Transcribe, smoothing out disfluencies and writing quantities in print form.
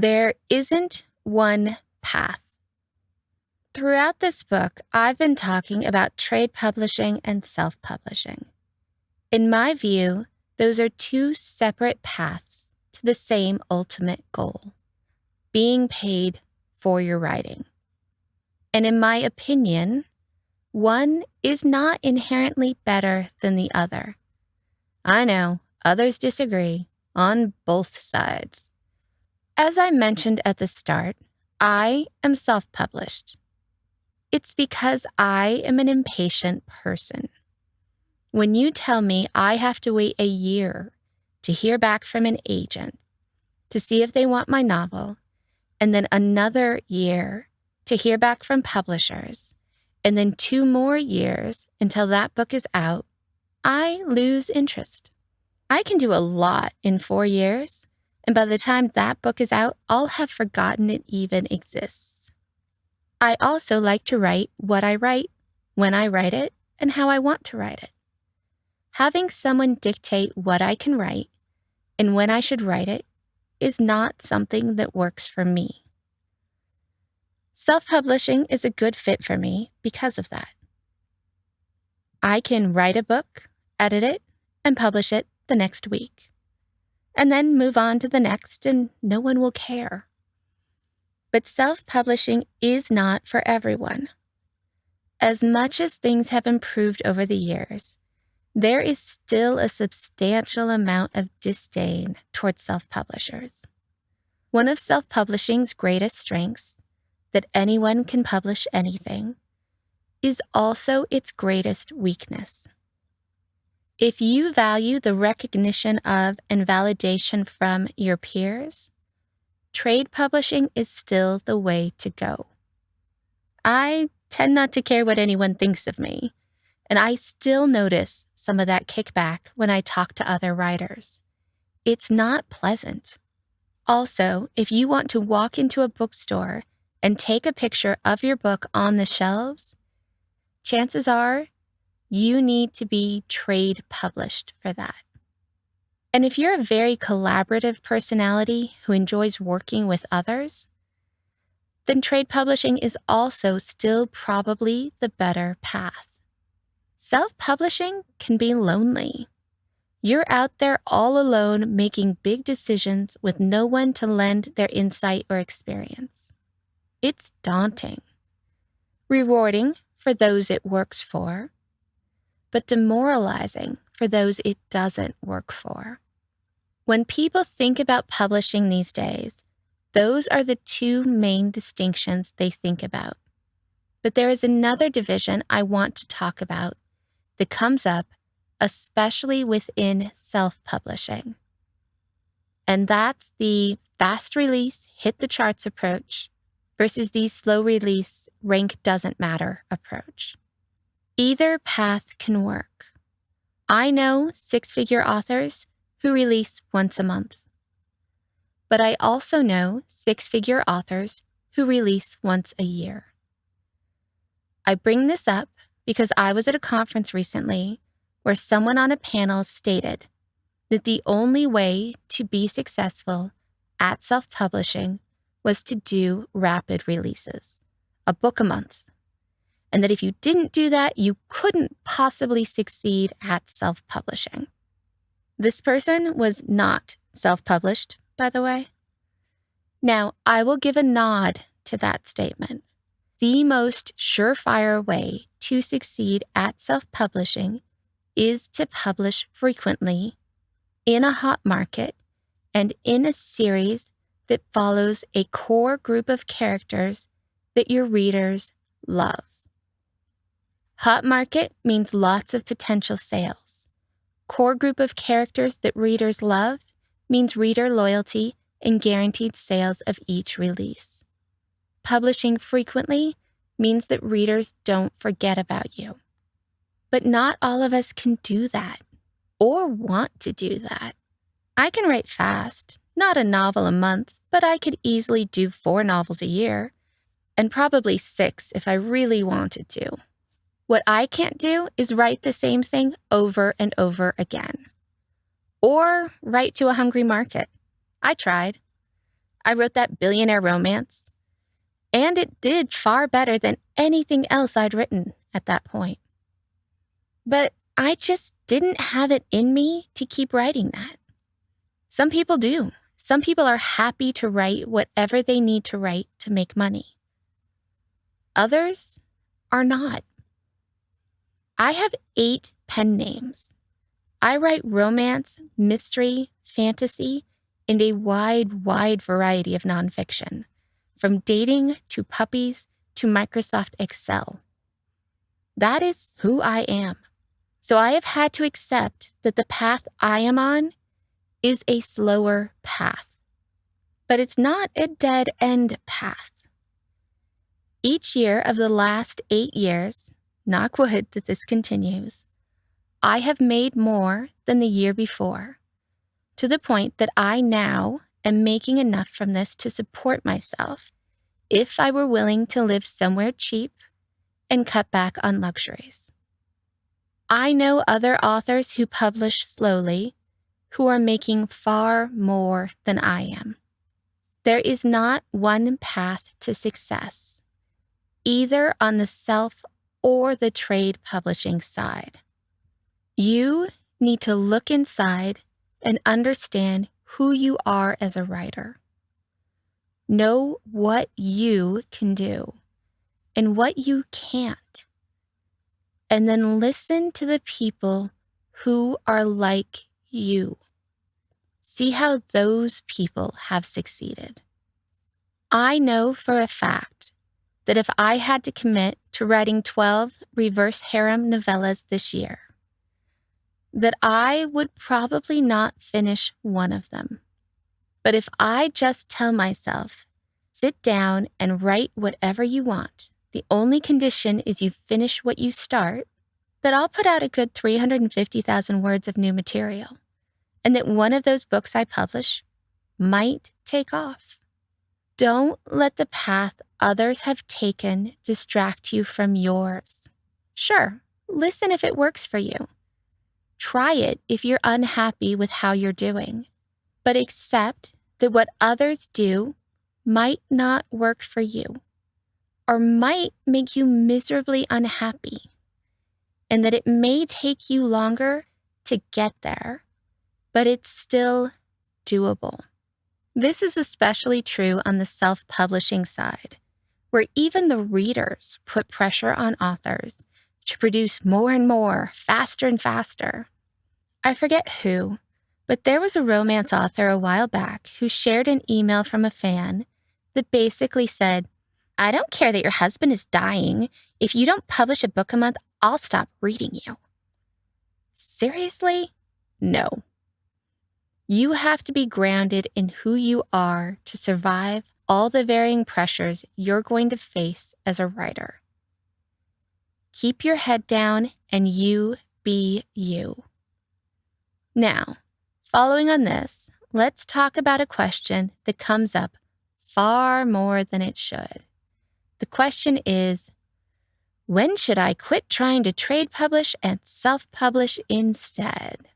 There isn't one path. Throughout this book, I've been talking about trade publishing and self-publishing. In my view, those are two separate paths to the same ultimate goal, being paid for your writing. And in my opinion, one is not inherently better than the other. I know, others disagree on both sides. As I mentioned at the start, I am self-published. It's because I am an impatient person. When you tell me I have to wait a year to hear back from an agent to see if they want my novel, and then another year to hear back from publishers, and then 2 more years until that book is out, I lose interest. I can do a lot in 4 years, and by the time that book is out, I'll have forgotten it even exists. I also like to write what I write, when I write it, and how I want to write it. Having someone dictate what I can write and when I should write it is not something that works for me. Self-publishing is a good fit for me because of that. I can write a book, edit it, and publish it the next week, and then move on to the next, and no one will care. But self-publishing is not for everyone. As much as things have improved over the years, there is still a substantial amount of disdain towards self-publishers. One of self-publishing's greatest strengths, that anyone can publish anything, is also its greatest weakness. If you value the recognition of and validation from your peers, trade publishing is still the way to go. I tend not to care what anyone thinks of me, and I still notice some of that kickback when I talk to other writers. It's not pleasant. Also, if you want to walk into a bookstore and take a picture of your book on the shelves, chances are you need to be trade published for that. And if you're a very collaborative personality who enjoys working with others, then trade publishing is also still probably the better path. Self-publishing can be lonely. You're out there all alone making big decisions with no one to lend their insight or experience. It's daunting. Rewarding for those it works for, but demoralizing for those it doesn't work for. When people think about publishing these days, those are the two main distinctions they think about. But there is another division I want to talk about that comes up, especially within self-publishing. And that's the fast release, hit the charts approach versus the slow release, rank doesn't matter approach. Either path can work. I know 6-figure authors who release once a month. But I also know 6-figure authors who release once a year. I bring this up because I was at a conference recently where someone on a panel stated that the only way to be successful at self-publishing was to do rapid releases, a book a month, and that if you didn't do that, you couldn't possibly succeed at self-publishing. This person was not self-published, by the way. Now, I will give a nod to that statement. The most surefire way to succeed at self-publishing is to publish frequently, in a hot market, and in a series that follows a core group of characters that your readers love. Hot market means lots of potential sales. Core group of characters that readers love means reader loyalty and guaranteed sales of each release. Publishing frequently means that readers don't forget about you. But not all of us can do that or want to do that. I can write fast, not a novel a month, but I could easily do 4 novels a year, and probably 6 if I really wanted to. What I can't do is write the same thing over and over again. Or write to a hungry market. I tried. I wrote that billionaire romance, and it did far better than anything else I'd written at that point. But I just didn't have it in me to keep writing that. Some people do. Some people are happy to write whatever they need to write to make money. Others are not. I have 8 pen names. I write romance, mystery, fantasy, and a wide variety of nonfiction, from dating to puppies to Microsoft Excel. That is who I am. So I have had to accept that the path I am on is a slower path. But it's not a dead-end path. Each year of the last 8 years, knock wood that this continues, I have made more than the year before, to the point that I now am making enough from this to support myself if I were willing to live somewhere cheap and cut back on luxuries. I know other authors who publish slowly who are making far more than I am. There is not one path to success, either on the self or the trade publishing side. You need to look inside and understand who you are as a writer. Know what you can do and what you can't. And then listen to the people who are like you. See how those people have succeeded. I know for a fact that if I had to commit to writing 12 reverse harem novellas this year, that I would probably not finish one of them. But if I just tell myself, sit down and write whatever you want, the only condition is you finish what you start, that I'll put out a good 350,000 words of new material, and that one of those books I publish might take off. Don't let the path others have taken distract you from yours. Sure, listen if it works for you. Try it if you're unhappy with how you're doing, but accept that what others do might not work for you or might make you miserably unhappy, and that it may take you longer to get there, but it's still doable. This is especially true on the self-publishing side, where even the readers put pressure on authors to produce more and more, faster and faster. I forget who, but there was a romance author a while back who shared an email from a fan that basically said, "I don't care that your husband is dying. If you don't publish a book a month, I'll stop reading you." Seriously? No. You have to be grounded in who you are to survive all the varying pressures you're going to face as a writer. Keep your head down and you be you. Now, following on this, let's talk about a question that comes up far more than it should. The question is, when should I quit trying to trade publish and self-publish instead?